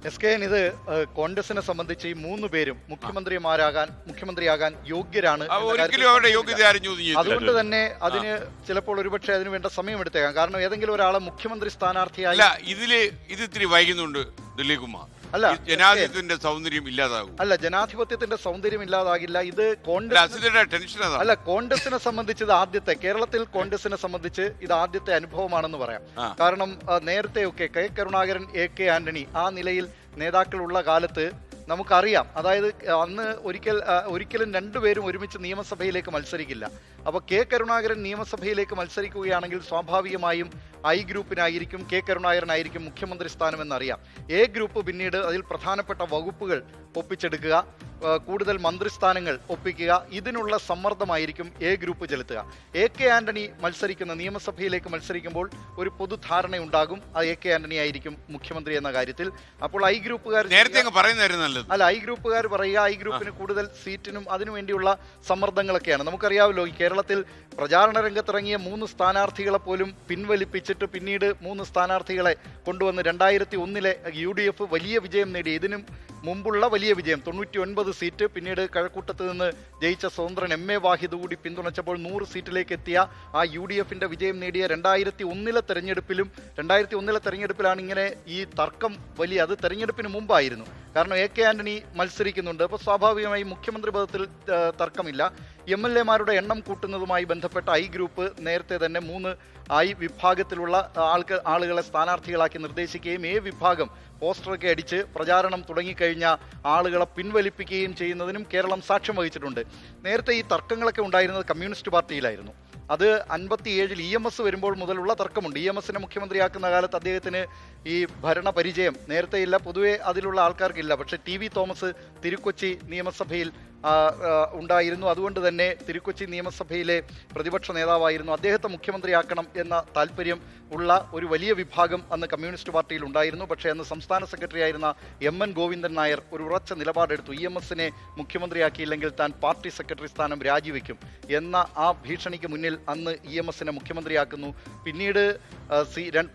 SKN ഇത് കോൺഗ്രസിനെ സംബന്ധിച്ച് ഈ മൂന്ന് പേരും മുഖ്യമന്ത്രിയാകാൻ യോഗ്യരാണ്. അതുകൊണ്ട് തന്നെ അതിന് ചിലപ്പോൾ ഒരുപക്ഷെ അതിന് വേണ്ട സമയമെടുത്തേക്കാം. കാരണം ഏതെങ്കിലും ഒരാളെ മുഖ്യമന്ത്രി സ്ഥാനാർത്ഥിയായി ഇത് ഇത്തിരി വൈകുന്നുണ്ട് ദിലീപ് കുമാർ. അല്ല, ജനാധിപത്യത്തിന്റെ സൗന്ദര്യം ഇല്ലാതാകും. അല്ല, ജനാധിപത്യത്തിന്റെ സൗന്ദര്യം ഇല്ലാതാകില്ല. ഇത് കോൺഗ്രസിനെ സംബന്ധിച്ച് ഇത് ആദ്യത്തെ, കേരളത്തിൽ കോൺഗ്രസിനെ സംബന്ധിച്ച് ഇത് ആദ്യത്തെ അനുഭവമാണെന്ന് പറയാം. കാരണം നേരത്തെയൊക്കെ കെ കരുണാകരൻ, AK ആന്റണി ആ നിലയിൽ നേതാക്കളുള്ള കാലത്ത് നമുക്കറിയാം. അതായത് അന്ന് ഒരിക്കലും രണ്ടുപേരും ഒരുമിച്ച് നിയമസഭയിലേക്ക് മത്സരിക്കില്ല. അപ്പോൾ കെ കരുണാകരൻ നിയമസഭയിലേക്ക് മത്സരിക്കുകയാണെങ്കിൽ സ്വാഭാവികമായും I ഗ്രൂപ്പിനായിരിക്കും, കെ കരുണാകരനായിരിക്കും മുഖ്യമന്ത്രി സ്ഥാനം എന്നറിയാം. A ഗ്രൂപ്പ് പിന്നീട് അതിൽ പ്രധാനപ്പെട്ട വകുപ്പുകൾ ഒപ്പിച്ചെടുക്കുക, കൂടുതൽ മന്ത്രിസ്ഥാനങ്ങൾ ഒപ്പിക്കുക, ഇതിനുള്ള സമ്മർദ്ദമായിരിക്കും A ഗ്രൂപ്പ് ചെലുത്തുക. AK ആന്റണി നിയമസഭയിലേക്ക് മത്സരിക്കുമ്പോൾ ഒരു പൊതുധാരണയുണ്ടാകും, AK ആന്റണി ആയിരിക്കും മുഖ്യമന്ത്രി എന്ന കാര്യത്തിൽ. അപ്പോൾ I ഗ്രൂപ്പുകാർ I ഗ്രൂപ്പുകാർ പറയുക I ഗ്രൂപ്പിന് കൂടുതൽ സീറ്റിനും അതിനുവേണ്ടിയുള്ള സമ്മർദ്ദങ്ങളൊക്കെയാണ്. നമുക്കറിയാമല്ലോ, ഈ കേരളത്തിൽ പ്രചാരണ രംഗത്തിറങ്ങിയ 3 സ്ഥാനാർത്ഥികളെ പോലും പിൻവലിപ്പിച്ചിട്ട് പിന്നീട് 3 സ്ഥാനാർത്ഥികളെ കൊണ്ടുവന്ന് 2001 UDF വലിയ വിജയം നേടി. ഇതിനും മുമ്പുള്ള വലിയ വിജയം 99 സീറ്റ്, പിന്നീട് കഴക്കൂട്ടത്ത് നിന്ന് ജയിച്ച സ്വതന്ത്രൻ MA വാഹിദ് കൂടി പിന്തുണച്ചപ്പോൾ 100 സീറ്റിലേക്ക് എത്തിയ ആ UDFന്റെ വിജയം നേടിയ 2001 തെരഞ്ഞെടുപ്പിലാണ് ഇങ്ങനെ ഈ തർക്കം അത് തെരഞ്ഞെടുപ്പിന് മുമ്പായിരുന്നു. കാരണം AK ആന്റണി മത്സരിക്കുന്നുണ്ട്. അപ്പോൾ സ്വാഭാവികമായി മുഖ്യമന്ത്രി പദത്തിൽ തർക്കമില്ല. MLA മാരുടെ എണ്ണം കൂട്ടുന്നതുമായി ബന്ധപ്പെട്ട I ഗ്രൂപ്പ് നേരത്തെ തന്നെ 3 I വിഭാഗത്തിലുള്ള ആളുകളെ സ്ഥാനാർത്ഥികളാക്കി നിർദ്ദേശിക്കുകയും A വിഭാഗം പോസ്റ്ററൊക്കെ അടിച്ച് പ്രചാരണം തുടങ്ങിക്കഴിഞ്ഞ ആളുകളെ പിൻവലിപ്പിക്കുകയും ചെയ്യുന്നതിനും കേരളം സാക്ഷ്യം വഹിച്ചിട്ടുണ്ട്. നേരത്തെ ഈ തർക്കങ്ങളൊക്കെ ഉണ്ടായിരുന്നത് കമ്മ്യൂണിസ്റ്റ് പാർട്ടിയിലായിരുന്നു. അത് 57 EMS വരുമ്പോൾ മുതലുള്ള തർക്കമുണ്ട്. EMSനെ മുഖ്യമന്ത്രിയാക്കുന്ന കാലത്ത് അദ്ദേഹത്തിന് ഈ ഭരണപരിചയം നേരത്തെയില്ല, പൊതുവെ അതിലുള്ള ആൾക്കാർക്കില്ല. പക്ഷേ TV തോമസ് തിരുക്കൊച്ചി നിയമസഭയിൽ ഉണ്ടായിരുന്നു. അതുകൊണ്ട് തന്നെ തിരുക്കൊച്ചി നിയമസഭയിലെ പ്രതിപക്ഷ നേതാവായിരുന്നു. അദ്ദേഹത്തെ മുഖ്യമന്ത്രിയാക്കണം എന്ന താല്പര്യം ഉള്ള ഒരു വലിയ വിഭാഗം അന്ന് കമ്മ്യൂണിസ്റ്റ് പാർട്ടിയിൽ ഉണ്ടായിരുന്നു. പക്ഷേ അന്ന് സംസ്ഥാന സെക്രട്ടറി ആയിരുന്ന MN ഗോവിന്ദൻ നായർ ഒരു ഉറച്ച നിലപാടെടുത്തു. EMSനെ മുഖ്യമന്ത്രിയാക്കിയില്ലെങ്കിൽ താൻ പാർട്ടി സെക്രട്ടറി സ്ഥാനം രാജിവെക്കും എന്ന ആ ഭീഷണിക്ക് മുന്നിൽ അന്ന് EMSനെ മുഖ്യമന്ത്രിയാക്കുന്നു. പിന്നീട്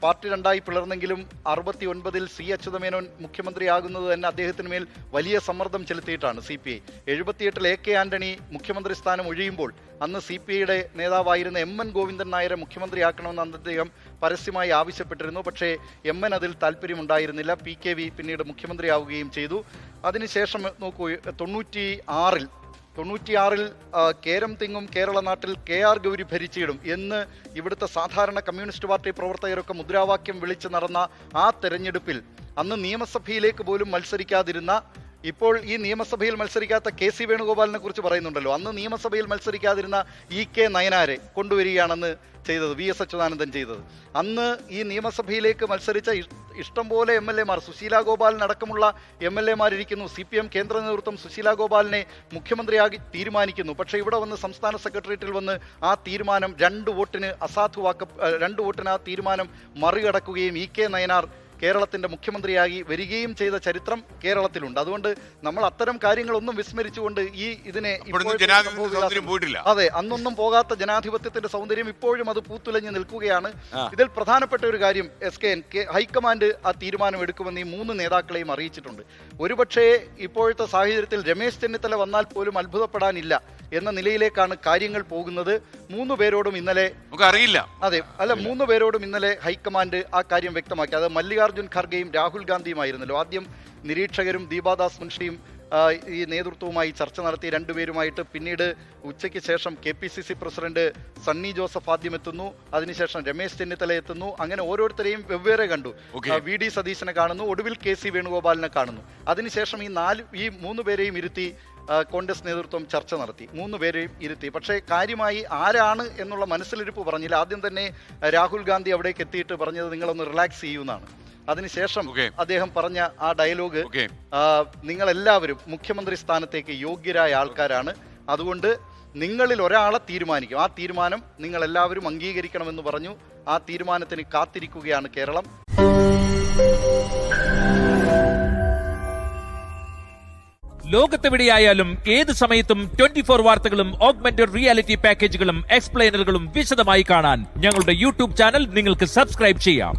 പാർട്ടി രണ്ടായി പിളർന്നെങ്കിലും 69 C അച്യുതമേനോൻ മുഖ്യമന്ത്രിയാകുന്നത് തന്നെ അദ്ദേഹത്തിന് മേൽ വലിയ സമ്മർദ്ദം ചെലുത്തിയിട്ടാണ് CPI. 78 AK ആന്റണി മുഖ്യമന്ത്രി സ്ഥാനം ഒഴിയുമ്പോൾ അന്ന് CPIയുടെ നേതാവായിരുന്ന MN ഗോവിന്ദൻ നായരെ മുഖ്യമന്ത്രിയാക്കണമെന്ന് അദ്ദേഹം പരസ്യമായി ആവശ്യപ്പെട്ടിരുന്നു. പക്ഷേ MN അതിൽ താല്പര്യമുണ്ടായിരുന്നില്ല. PKV പിന്നീട് മുഖ്യമന്ത്രിയാവുകയും ചെയ്തു. അതിനുശേഷം നോക്കൂ, 96 കേരം തിങ്ങും കേരള നാട്ടിൽ KR ഗൗരി ഭരിച്ചിടും എന്ന് ഇവിടുത്തെ സാധാരണ കമ്മ്യൂണിസ്റ്റ് പാർട്ടി പ്രവർത്തകരൊക്കെ മുദ്രാവാക്യം വിളിച്ച് നടന്ന ആ തെരഞ്ഞെടുപ്പിൽ അന്ന് നിയമസഭയിലേക്ക് പോലും മത്സരിക്കാതിരുന്ന, ഇപ്പോൾ ഈ നിയമസഭയിൽ മത്സരിക്കാത്ത KC വേണുഗോപാലിനെ കുറിച്ച് പറയുന്നുണ്ടല്ലോ, അന്ന് നിയമസഭയിൽ മത്സരിക്കാതിരുന്ന EK നയനാരെ കൊണ്ടുവരികയാണെന്ന് ചെയ്തത് VS അച്യുതാനന്ദൻ ചെയ്തത്. അന്ന് ഈ നിയമസഭയിലേക്ക് മത്സരിച്ച ഇഷ്ടംപോലെ MLA Mar, Susheela ഗോപാലിനടക്കമുള്ള MLA മാരിരിക്കുന്നു. CPM കേന്ദ്ര നേതൃത്വം സുശീല ഗോപാലിനെ മുഖ്യമന്ത്രിയാക്കി തീരുമാനിക്കുന്നു. പക്ഷേ ഇവിടെ വന്ന് സംസ്ഥാന സെക്രട്ടേറിയറ്റിൽ വന്ന് ആ തീരുമാനം 2 വോട്ടിന് ആ തീരുമാനം മറികടക്കുകയും EK നയനാർ കേരളത്തിന്റെ മുഖ്യമന്ത്രിയായി വരികയും ചെയ്ത ചരിത്രം കേരളത്തിലുണ്ട്. അതുകൊണ്ട് നമ്മൾ അത്തരം കാര്യങ്ങളൊന്നും വിസ്മരിച്ചുകൊണ്ട് അതെ, അന്നൊന്നും പോകാത്ത ജനാധിപത്യത്തിന്റെ സൗന്ദര്യം ഇപ്പോഴും അത് പൂത്തുലഞ്ഞ് നിൽക്കുകയാണ്. ഇതിൽ പ്രധാനപ്പെട്ട ഒരു കാര്യം, SKN ഹൈക്കമാൻഡ് ആ തീരുമാനം എടുക്കുമെന്ന് ഈ 3 നേതാക്കളെയും അറിയിച്ചിട്ടുണ്ട്. ഒരുപക്ഷേ ഇപ്പോഴത്തെ സാഹചര്യത്തിൽ രമേശ് ചെന്നിത്തല വന്നാൽ പോലും അത്ഭുതപ്പെടാനില്ല എന്ന നിലയിലേക്കാണ് കാര്യങ്ങൾ പോകുന്നത്. 3 പേരോടും ഇന്നലെ അറിയില്ല. അതെ, അല്ല, 3 പേരോടും ഇന്നലെ ഹൈക്കമാൻഡ് ആ കാര്യം വ്യക്തമാക്കി. അത് മല്ലികാർജുൻ ഖർഗെയും രാഹുൽ ഗാന്ധിയുമായിരുന്നല്ലോ. ആദ്യം നിരീക്ഷകരും ദീപാദാസ് മുൻഷിയും ഈ നേതൃത്വവുമായി ചർച്ച നടത്തി, 2 പേരുമായിട്ട്. പിന്നീട് ഉച്ചയ്ക്ക് ശേഷം KPCC പ്രസിഡന്റ് സണ്ണി ജോസഫ് ആദ്യം എത്തുന്നു, അതിനുശേഷം രമേശ് ചെന്നിത്തല എത്തുന്നു. അങ്ങനെ ഓരോരുത്തരെയും വെവ്വേറെ കണ്ടു. VD സതീശനെ കാണുന്നു, ഒടുവിൽ KC വേണുഗോപാലിനെ കാണുന്നു. അതിനുശേഷം ഈ 3 പേരെയും ഇരുത്തി കോൺഗ്രസ് നേതൃത്വം ചർച്ച നടത്തി. 3 പേരെയും ഇരുത്തി. പക്ഷേ കാര്യമായി ആരാണ് എന്നുള്ള മനസ്സിലിരിപ്പ് പറഞ്ഞില്ല. ആദ്യം തന്നെ രാഹുൽ ഗാന്ധി അവിടേക്ക് എത്തിയിട്ട് പറഞ്ഞത് നിങ്ങളൊന്ന് റിലാക്സ് ചെയ്യുന്നതാണ്. അതിനുശേഷം അദ്ദേഹം പറഞ്ഞ ആ ഡയലോഗ്, നിങ്ങളെല്ലാവരും മുഖ്യമന്ത്രി സ്ഥാനത്തേക്ക് യോഗ്യരായ ആൾക്കാരാണ്, അതുകൊണ്ട് നിങ്ങളിൽ ഒരാളെ തീരുമാനിക്കും, ആ തീരുമാനം നിങ്ങൾ എല്ലാവരും അംഗീകരിക്കണമെന്ന് പറഞ്ഞു. ആ തീരുമാനത്തിന് കാത്തിരിക്കുകയാണ് കേരളം. ലോകത്തെവിടെയായാലും ഏത് സമയത്തും 24 വാർത്തകളും ഓഗ്മെന്റഡ് റിയാലിറ്റി പാക്കേജുകളും എക്സ്പ്ലെയിനറുകളും വിശദമായി കാണാൻ ഞങ്ങളുടെ YouTube ചാനൽ നിങ്ങൾക്ക് സബ്സ്ക്രൈബ് ചെയ്യാം.